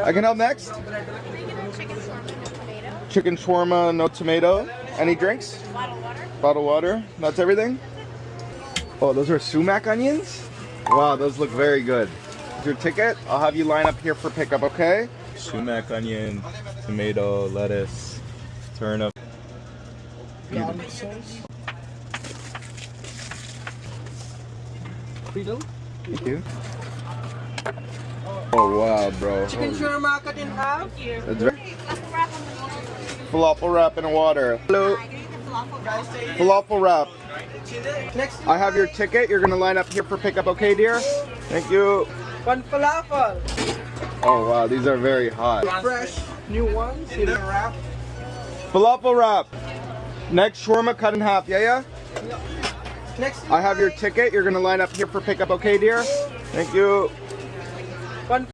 I can help next. Chicken shawarma, no tomato. Any drinks? Bottled water. Bottled water. That's everything? Oh, those are sumac onions? Wow, those look very good. Your ticket? I'll have you line up here for pickup, okay? Sumac onion, tomato, lettuce, turnip. Garlic sauce. Friedel. Thank you. Oh wow, bro. Chicken shawarma cut in half. That's very falafel wrap in water. Hello. Falafel wrap. Next. I have your ticket. You're gonna line up here for pickup, okay, dear? Thank you. One falafel. Oh wow, these are very hot. Fresh new ones. In the wrap. Falafel wrap. Next shawarma cut in half. Yeah. Next. I have your ticket. You're gonna line up here for pickup, okay, dear? Thank you. One